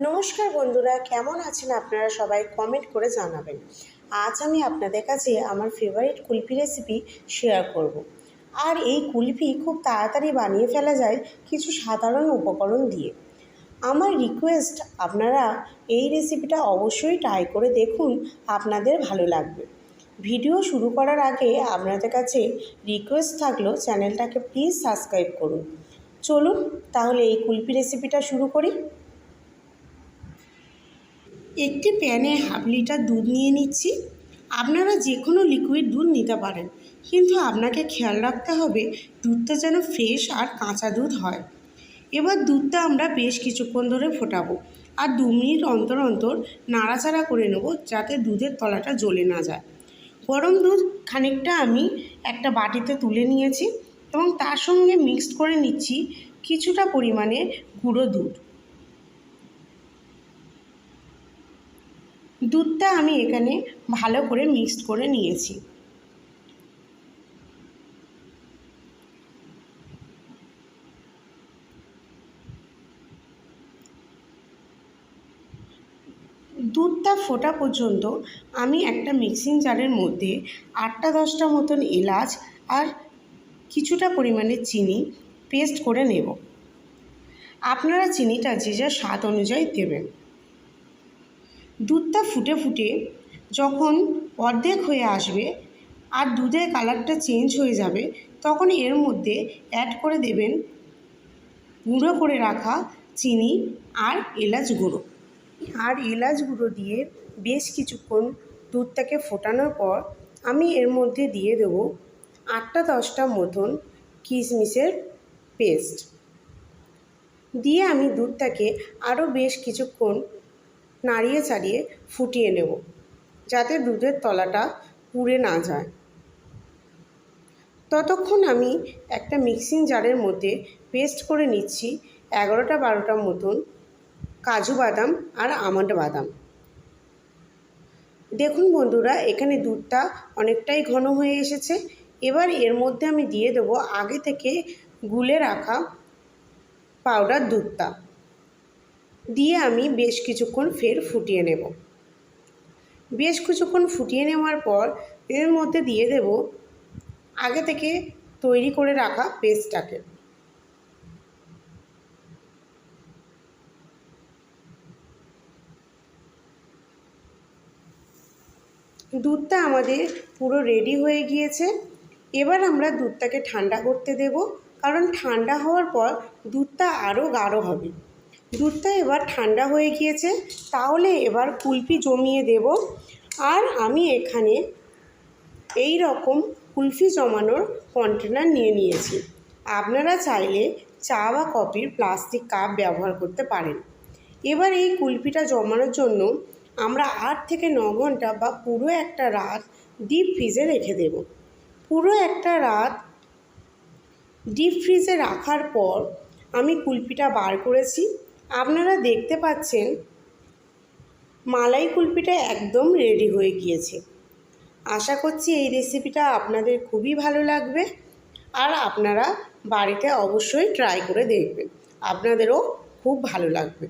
নমস্কার বন্ধুরা, কেমন আছেন আপনারা? সবাই কমেন্ট করে জানাবেন। আজ আমি আপনাদের কাছে আমার ফেভারিট কুলফি রেসিপি শেয়ার করব। আর এই কুলফি খুব তাড়াতাড়ি বানিয়ে ফেলা যায় কিছু সাধারণ উপকরণ দিয়ে। আমার রিকোয়েস্ট, আপনারা এই রেসিপিটা অবশ্যই ট্রাই করে দেখুন, আপনাদের ভালো লাগবে। ভিডিও শুরু করার আগে আপনাদের কাছে রিকোয়েস্ট থাকলো, চ্যানেলটাকে প্লিজ সাবস্ক্রাইব করুন। চলুন তাহলে এই কুলফি রেসিপিটা শুরু করি। একটি প্যানে হাফ লিটার দুধ নিয়ে নিচ্ছি। আপনারা যে কোনো লিকুইড দুধ নিতে পারেন, কিন্তু আপনাকে খেয়াল রাখতে হবে দুধটা যেন ফ্রেশ আর কাঁচা দুধ হয়। এবার দুধটা আমরা বেশ কিছুক্ষণ ধরে ফোটাবো আর 2 মিনিট অন্তর অন্তর নাড়াচাড়া করে নেব, যাতে দুধের তলাটা জ্বলে না যায়। গরম দুধ খানিকটা আমি একটা বাটিতে তুলে নিয়েছি এবং তার সঙ্গে মিক্সড করে নিচ্ছি কিছুটা পরিমাণে গুঁড়ো দুধ। দুধটা আমি এখানে ভালো করে মিক্সড করে নিয়েছি। দুধটা ফোটা পর্যন্ত আমি একটা মিক্সিং জারের মধ্যে 8-10টা মতন এলাচ আর কিছুটা পরিমাণে চিনি পেস্ট করে নেব। আপনারা চিনিটা যে যার স্বাদ অনুযায়ী দেবেন। দুধটা ফুটে ফুটে যখন অর্ধেক হয়ে আসবে আর দুধের কালারটা চেঞ্জ হয়ে যাবে, তখন এর মধ্যে অ্যাড করে দেবেন গুঁড়ো করে রাখা চিনি আর এলাচ গুঁড়ো। এলাচ গুঁড়ো দিয়ে বেশ কিছুক্ষণ দুধটাকে ফোটানোর পর আমি এর মধ্যে দিয়ে দেবো 8-10টা মতন কিশমিশের পেস্ট দিয়ে আমি দুধটাকে আরও বেশ কিছুক্ষণ নাড়িয়ে চাড়িয়ে ফুটিয়ে নেব, যাতে দুধের তলাটা পুড়ে না যায়। ততক্ষণ আমি একটা মিক্সিং জারের মধ্যে পেস্ট করে নিচ্ছি 11-12টা মতন কাজু বাদাম আর আমন্ড বাদাম। দেখুন বন্ধুরা, এখানে দুধটা অনেকটাই ঘন হয়ে এসেছে। এবার এর মধ্যে আমি দিয়ে দেবো আগে থেকে গুলে রাখা পাউডার দুধটা দিয়ে আমি বেশ কিছুক্ষণ ফের ফুটিয়ে নেব। বেশ কিছুক্ষণ ফুটিয়ে নেওয়ার পর এর মধ্যে দিয়ে দেব আগে থেকে তৈরি করে রাখা পেস্টটাকে। দুধটা আমাদের পুরো রেডি হয়ে গিয়েছে। এবার আমরা দুধটাকে ঠান্ডা করতে দেব, কারণ ঠান্ডা হওয়ার পর দুধটা আরও গাঢ় হবে। দুধটা এবার ঠান্ডা হয়ে গিয়েছে, তাহলে এবার কুলফি জমিয়ে দেব। আর আমি এখানে এই রকম কুলফি জমানোর কন্টেনার নিয়ে নিয়েছি। আপনারা চাইলে চা বা কফির প্লাস্টিক কাপ ব্যবহার করতে পারেন। এবার এই কুলফিটা জমানোর জন্য আমরা 8 থেকে 9 ঘন্টা বা পুরো একটা রাত ডিপ ফ্রিজে রেখে দেব। পুরো একটা রাত ডিপ ফ্রিজে রাখার পর আমি কুলফিটা বার করেছি। আপনারা দেখতে পাচ্ছেন মালাই কুলফিটা একদম রেডি হয়ে গিয়েছে। আশা করছি এই রেসিপিটা আপনাদের খুবই ভালো লাগবে আর আপনারা বাড়িতে অবশ্যই ট্রাই করে দেখবেন, আপনাদেরও খুব ভালো লাগবে।